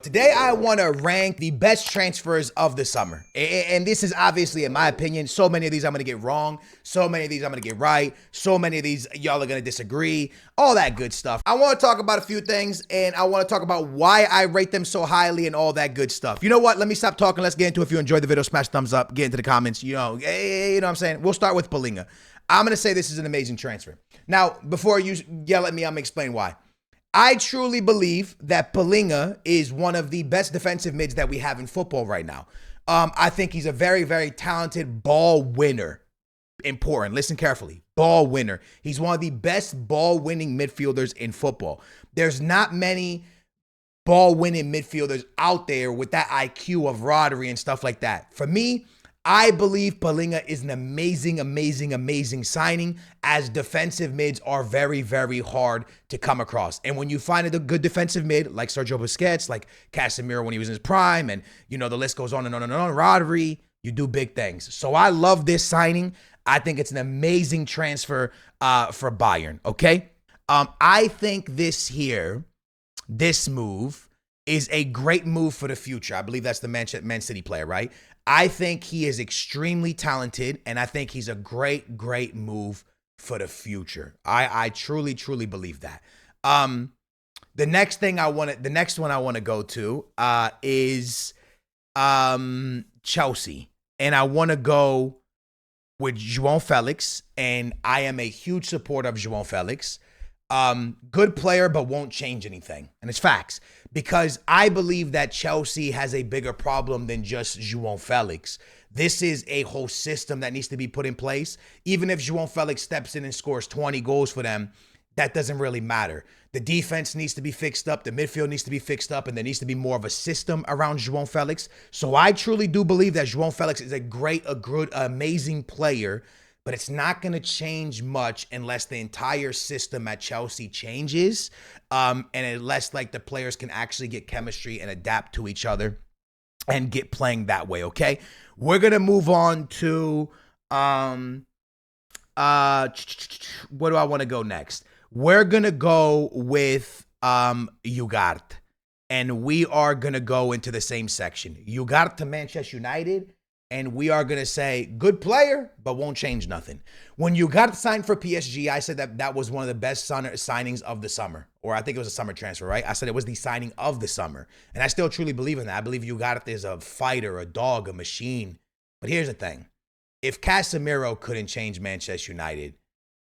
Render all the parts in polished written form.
Today, I want to rank the best transfers of the summer. And this is obviously, in my opinion, so many of these I'm going to get wrong. So many of these I'm going to get right. So many of these y'all are going to disagree. All that good stuff. I want to talk about a few things, and I want to talk about why I rate them so highly and all that good stuff. You know what? Let me stop talking. Let's get into it. If you enjoyed the video, smash thumbs up. Get into the comments. You know what I'm saying? We'll start with Palinga. I'm going to say this is an amazing transfer. Now, before you yell at me, I'm going to explain why. I truly believe that Palinga is one of the best defensive mids that we have in football right now. I think he's a very, very talented ball winner. Important. Listen carefully. Ball winner. He's one of the best ball winning midfielders in football. There's not many ball winning midfielders out there with that IQ of Rodri and stuff like that. For me, I believe Palinga is an amazing signing, as defensive mids are very, very hard to come across. And when you find a good defensive mid, like Sergio Busquets, like Casemiro when he was in his prime, and, you know, the list goes on and on and on, Rodri, you do big things. So I love this signing. I think it's an amazing transfer for Bayern, okay? I think this move is a great move for the future. I believe that's the Man City player, right? I think he is extremely talented, and I think he's a great move for the future. I truly believe that. The next one I want to go to is Chelsea, and I want to go with Joao Felix, and I am a huge supporter of Joao Felix. Good player, but won't change anything. And it's facts. Because I believe that Chelsea has a bigger problem than just Joao Felix. This is a whole system that needs to be put in place. Even if Joao Felix steps in and scores 20 goals for them, that doesn't really matter. The defense needs to be fixed up. The midfield needs to be fixed up. And there needs to be more of a system around Joao Felix. So I truly do believe that Joao Felix is a good, amazing player. But it's not going to change much unless the entire system at Chelsea changes, and unless like the players can actually get chemistry and adapt to each other and get playing that way, okay? We're going to move on to where do I want to go next? We're going to go with Ugarte, and we are going to go into the same section. Ugarte to Manchester United. And we are going to say, good player, but won't change nothing. When you got signed for PSG, I said that was one of the best signings of the summer. Or I think it was a summer transfer, right? I said it was the signing of the summer. And I still truly believe in that. I believe Ugarte is a fighter, a dog, a machine. But here's the thing. If Casemiro couldn't change Manchester United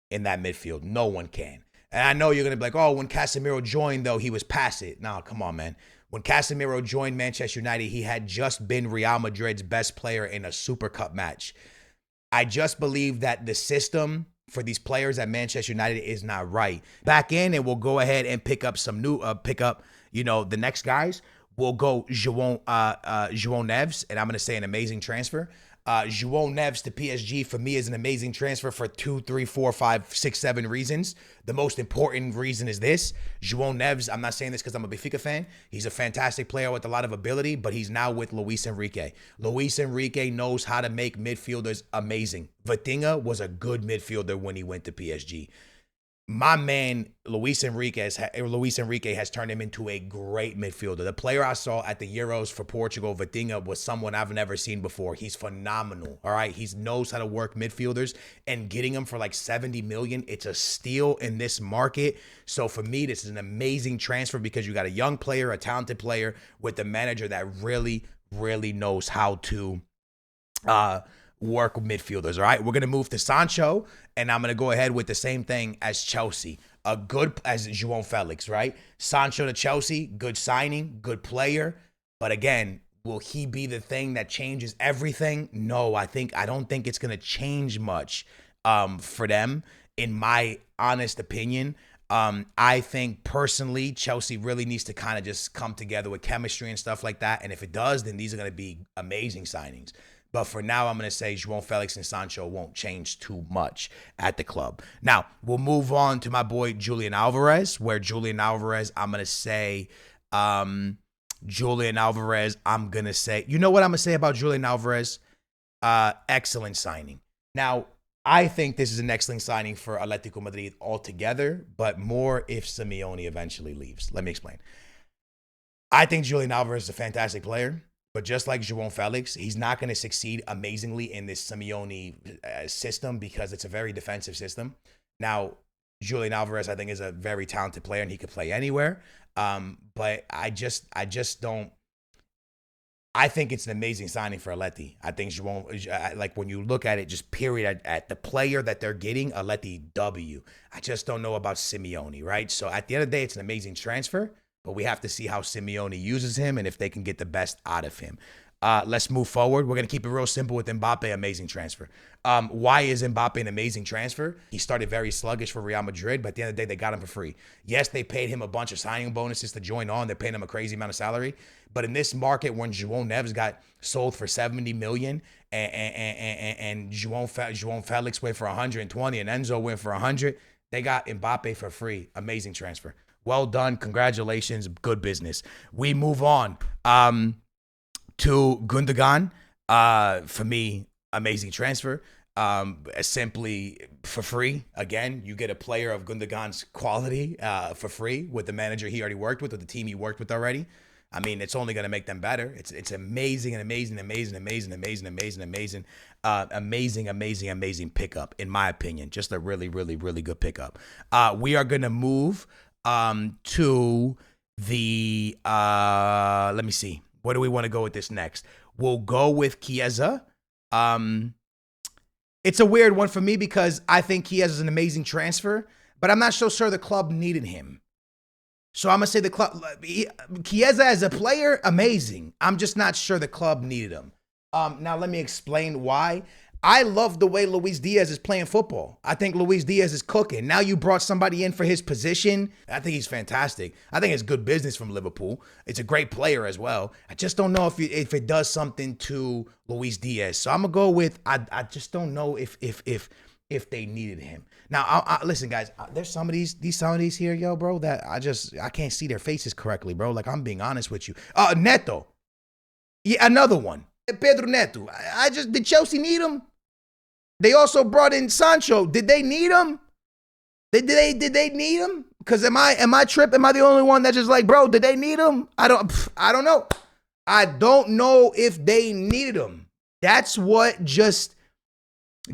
in that midfield, no one can. And I know you're going to be like, oh, when Casemiro joined, though, he was past it. No, come on, man. When Casemiro joined Manchester United, he had just been Real Madrid's best player in a Super Cup match. I just believe that the system for these players at Manchester United is not right. Back in, and we'll go ahead and pick up some new, the next guys. We'll go Joao Neves, and I'm going to say an amazing transfer. Joao Neves to PSG for me is an amazing transfer for 2, 3, 4, 5, 6, 7 reasons. The most important reason is this. Joao Neves, I'm not saying this because I'm a Benfica fan. He's a fantastic player with a lot of ability, but he's now with Luis Enrique. Luis Enrique knows how to make midfielders amazing. Vitinha was a good midfielder when he went to PSG. My man, Luis Enrique has turned him into a great midfielder. The player I saw at the Euros for Portugal, Vitinha, was someone I've never seen before. He's phenomenal, all right? He knows how to work midfielders, and getting him for like 70 million, it's a steal in this market. So for me, this is an amazing transfer because you got a young player, a talented player with a manager that really knows how to work with midfielders, all right? We're going to move to Sancho, and I'm going to go ahead with the same thing as Chelsea. As Joao Felix, right? Sancho to Chelsea, good signing, good player. But again, will he be the thing that changes everything? No, I don't think it's going to change much for them, in my honest opinion. I think personally, Chelsea really needs to kind of just come together with chemistry and stuff like that. And if it does, then these are going to be amazing signings. But for now, I'm going to say Joao Felix and Sancho won't change too much at the club. Now, we'll move on to my boy Julian Alvarez, where Julian Alvarez, I'm going to say, you know what I'm going to say about Julian Alvarez? Excellent signing. Now, I think this is an excellent signing for Atletico Madrid altogether, but more if Simeone eventually leaves. Let me explain. I think Julian Alvarez is a fantastic player, but just like Joao Felix, he's not going to succeed amazingly in this Simeone system because it's a very defensive system. Now, Julian Alvarez, I think, is a very talented player and he could play anywhere. But I just don't. I think it's an amazing signing for Atleti. I think Joao, like when you look at it, just period at the player that they're getting, Atleti W. I just don't know about Simeone, right? So at the end of the day, it's an amazing transfer. But we have to see how Simeone uses him and if they can get the best out of him. Let's move forward. We're going to keep it real simple with Mbappe, amazing transfer. Why is Mbappe an amazing transfer? He started very sluggish for Real Madrid, but at the end of the day, they got him for free. Yes, they paid him a bunch of signing bonuses to join on. They're paying him a crazy amount of salary. But in this market, when Joao Neves got sold for 70 million and Joao Felix went for 120 and Enzo went for 100, they got Mbappe for free. Amazing transfer. Well done. Congratulations. Good business. We move on to Gundogan. For me, amazing transfer. Simply for free. Again, you get a player of Gundogan's quality for free with the manager he already worked with or the team he worked with already. I mean, it's only going to make them better. It's amazing pickup, in my opinion. Just a really, really, really good pickup. We are going to move to the, let me see. Where do we want to go with this next? We'll go with Chiesa. It's a weird one for me because I think Chiesa is an amazing transfer, but I'm not so sure the club needed him. So I'm going to say the club, Chiesa as a player, amazing. I'm just not sure the club needed him. Now let me explain why. I love the way Luis Diaz is playing football. I think Luis Diaz is cooking. Now you brought somebody in for his position. I think he's fantastic. I think it's good business from Liverpool. It's a great player as well. I just don't know if it does something to Luis Diaz. So I'm gonna go with I just don't know if they needed him. Now, listen, guys. There's some of these here, yo, bro, that I can't see their faces correctly, bro. Like I'm being honest with you. Neto, yeah, another one. Pedro Neto. Did Chelsea need him? They also brought in Sancho. Did they need him? Did they need him? Because am I tripping? Am I the only one that's just like, bro, did they need him? I don't know. I don't know if they needed him. That's what just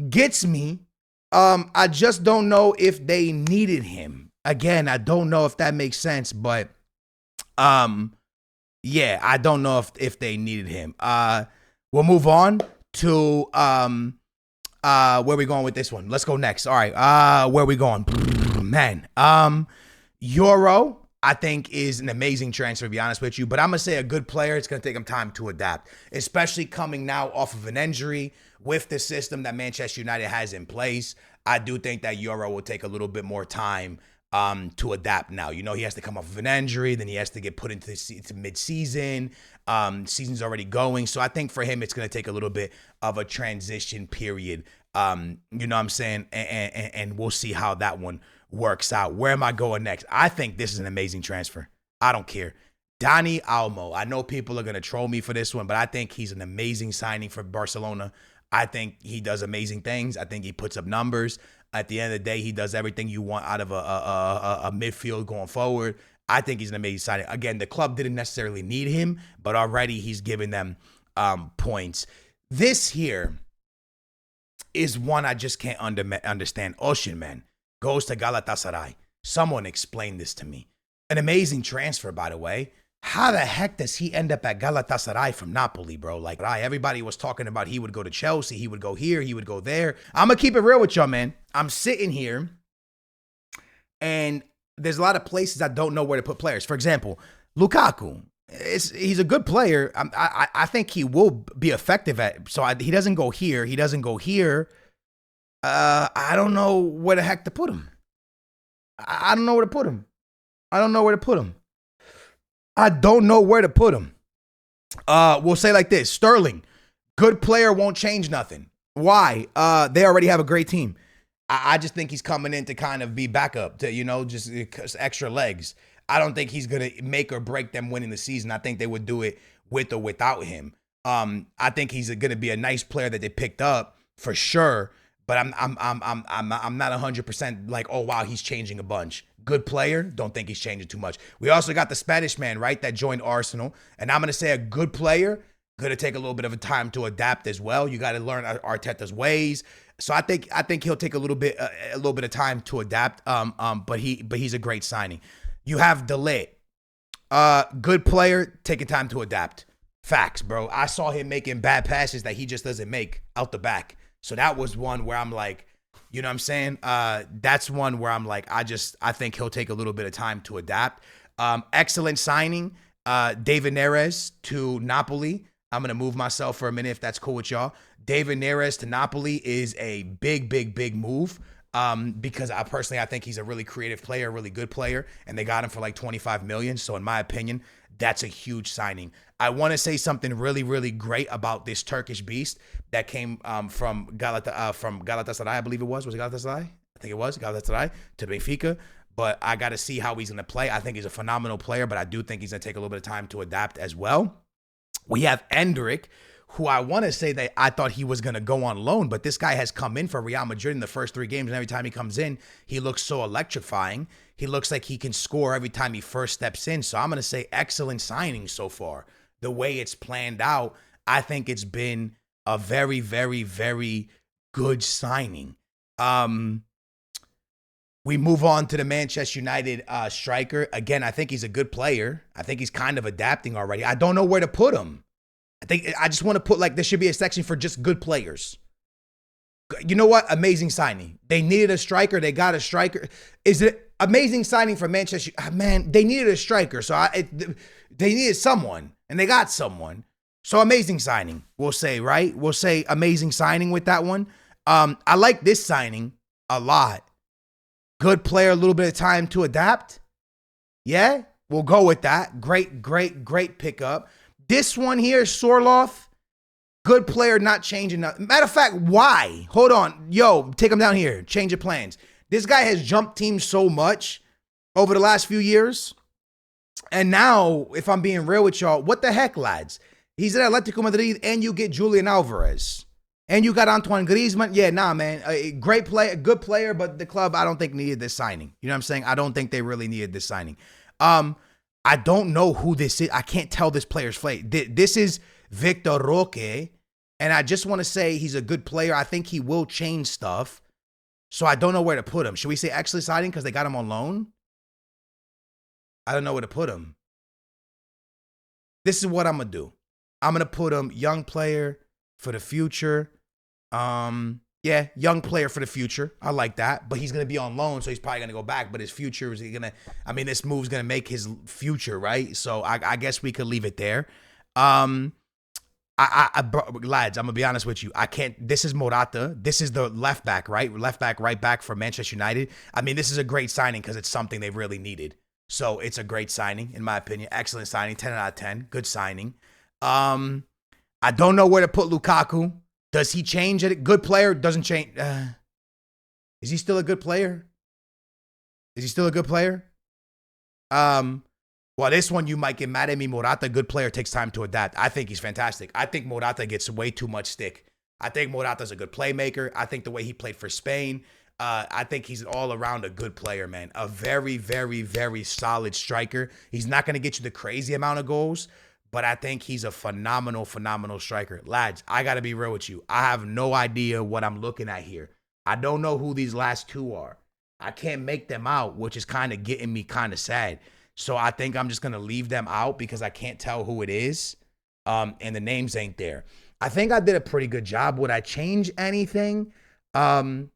gets me. I just don't know if they needed him. Again, I don't know if that makes sense, but yeah, I don't know if they needed him. We'll move on to where we going with this one? Let's go next. All right. Where we going? Man. Euro, I think, is an amazing transfer, to be honest with you. But I'm going to say a good player. It's going to take him time to adapt, especially coming now off of an injury with the system that Manchester United has in place. I do think that Euro will take a little bit more time to adapt now. You know, he has to come off of an injury, then he has to get put into mid-season. Season's already going. So I think for him, it's going to take a little bit of a transition period. You know what I'm saying? And we'll see how that one works out. Where am I going next? I think this is an amazing transfer. I don't care. Dani Olmo. I know people are going to troll me for this one, but I think he's an amazing signing for Barcelona. I think he does amazing things. I think he puts up numbers. At the end of the day, he does everything you want out of a midfield going forward. I think he's an amazing signing. Again, the club didn't necessarily need him, but already he's giving them points. This here is one I just can't understand. Osimhen goes to Galatasaray. Someone explain this to me. An amazing transfer, by the way. How the heck does he end up at Galatasaray from Napoli, bro? Like, everybody was talking about he would go to Chelsea, he would go here, he would go there. I'm going to keep it real with y'all, man. I'm sitting here, and there's a lot of places I don't know where to put players. For example, Lukaku. He's a good player. I think he will be effective at. So he doesn't go here. He doesn't go here. I don't know where the heck to put him. I don't know where to put him. I don't know where to put him. I don't know where to put him. We'll say like this. Sterling, good player, won't change nothing. Why? They already have a great team. I just think he's coming in to kind of be backup to, just extra legs. I don't think he's going to make or break them winning the season. I think they would do it with or without him. I think he's going to be a nice player that they picked up for sure. But I'm not 100% like, oh wow, he's changing a bunch. Good player. Don't think he's changing too much. We also got the Spanish man, right, that joined Arsenal. And I'm going to say a good player. Going to take a little bit of a time to adapt as well. You got to learn Arteta's ways. So I think he'll take a little bit of time to adapt. But he's a great signing. You have Delay. Good player, taking time to adapt. Facts, bro. I saw him making bad passes that he just doesn't make out the back. So that was one where I'm like, you know what I'm saying? That's one where I'm like, I think he'll take a little bit of time to adapt. Excellent signing. David Neres to Napoli. I'm going to move myself for a minute if that's cool with y'all. David Neres to Napoli is a big move. Because I think he's a really creative player, a really good player, and they got him for like 25 million. So in my opinion, that's a huge signing. I want to say something really great about this Turkish beast that came from Galatasaray, I believe it was. Was it Galatasaray? I think it was Galatasaray to Benfica. But I got to see how he's going to play. I think he's a phenomenal player, but I do think he's going to take a little bit of time to adapt as well. We have Endrick, who I want to say that I thought he was going to go on loan, but this guy has come in for Real Madrid in the first 3 games, and every time he comes in, he looks so electrifying. He looks like he can score every time he first steps in. So I'm going to say excellent signing so far. The way it's planned out, I think it's been a very good signing. We move on to the Manchester United striker. Again, I think he's a good player. I think he's kind of adapting already. I don't know where to put him. I just want to put there should be a section for just good players. You know what? Amazing signing. They needed a striker. They got a striker. Is it amazing signing for Manchester? Man, they needed a striker. So they needed someone, and they got someone. So amazing signing, we'll say, right? We'll say amazing signing with that one. I like this signing a lot. Good player, a little bit of time to adapt. Yeah, we'll go with that. Great pickup. This one here, Sorloth, good player, not changing nothing. Matter of fact, why? Hold on. Yo, take him down here. Change your plans. This guy has jumped teams so much over the last few years. And now, if I'm being real with y'all, what the heck, lads? He's at Atletico Madrid, and you get Julian Alvarez. And you got Antoine Griezmann. Yeah, nah, man. A great player, good player, but the club, I don't think, needed this signing. You know what I'm saying? I don't think they really needed this signing. I don't know who this is. I can't tell this player's play. This is Victor Roque, and I just want to say he's a good player. I think he will change stuff, so I don't know where to put him. Should we say excellent signing because they got him on loan? I don't know where to put him. This is what I'm going to do. I'm going to put him young player for the future. Yeah, young player for the future. I like that. But he's going to be on loan, so he's probably going to go back. But his future is going to, this move's going to make his future, right? So I guess we could leave it there. Lads, I'm going to be honest with you. I can't, this is Morata. This is the left back, right? Left back, right back for Manchester United. This is a great signing because it's something they really needed. So it's a great signing, in my opinion. Excellent signing, 10 out of 10. Good signing. I don't know where to put Lukaku. Does he change it? Good player, doesn't change. Is he still a good player? Well, this one you might get mad at me. Morata, good player, takes time to adapt. I think he's fantastic. I think Morata gets way too much stick. I think Morata's a good playmaker. I think the way he played for Spain, I think he's all around a good player, man. A very solid striker. He's not going to get you the crazy amount of goals, but I think he's a phenomenal striker. Lads, I got to be real with you. I have no idea what I'm looking at here. I don't know who these last two are. I can't make them out, which is kind of getting me kind of sad. So I think I'm just going to leave them out because I can't tell who it is. And the names ain't there. I think I did a pretty good job. Would I change anything? You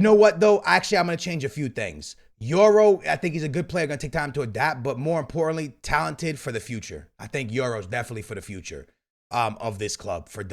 know what, though? Actually, I'm going to change a few things. Euro, I think he's a good player, going to take time to adapt, but more importantly, talented for the future. I think Euro's definitely for the future of this club for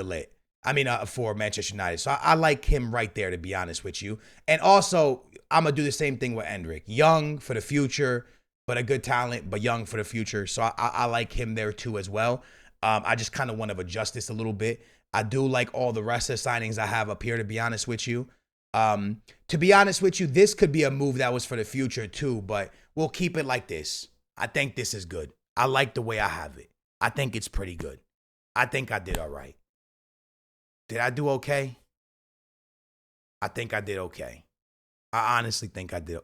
for Manchester United. So I like him right there, to be honest with you. And also, I'm going to do the same thing with Endrick. Young for the future, but a good talent, but young for the future. So I like him there too as well. I just kind of want to adjust this a little bit. I do like all the rest of the signings I have up here, to be honest with you. To be honest with you, this could be a move that was for the future too, but we'll keep it like this. I think this is good. I like the way I have it. I think it's pretty good. I think I did all right. Did I do okay? I think I did okay. I honestly think I did.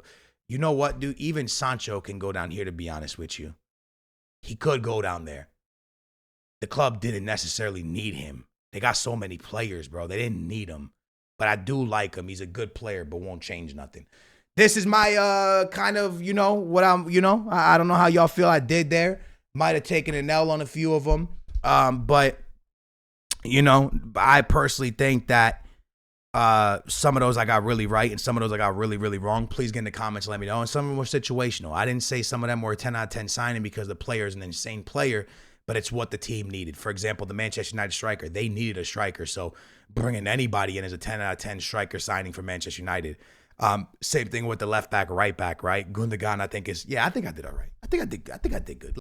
You know what, dude? Even Sancho can go down here, to be honest with you. He could go down there. The club didn't necessarily need him. They got so many players, bro. They didn't need him. But I do like him. He's a good player, but won't change nothing. This is my kind of, what I'm, I don't know how y'all feel I did there. Might have taken an L on a few of them. But, I personally think that some of those I got really right and some of those I got really, really wrong. Please get in the comments and let me know. And some of them were situational. I didn't say some of them were a 10 out of 10 signing because the player is an insane player, but it's what the team needed. For example, the Manchester United striker, they needed a striker. So bringing anybody in as a 10 out of 10 striker signing for Manchester United. Same thing with the left back, right back, right? Gundogan, I think I did all right. I think I did good.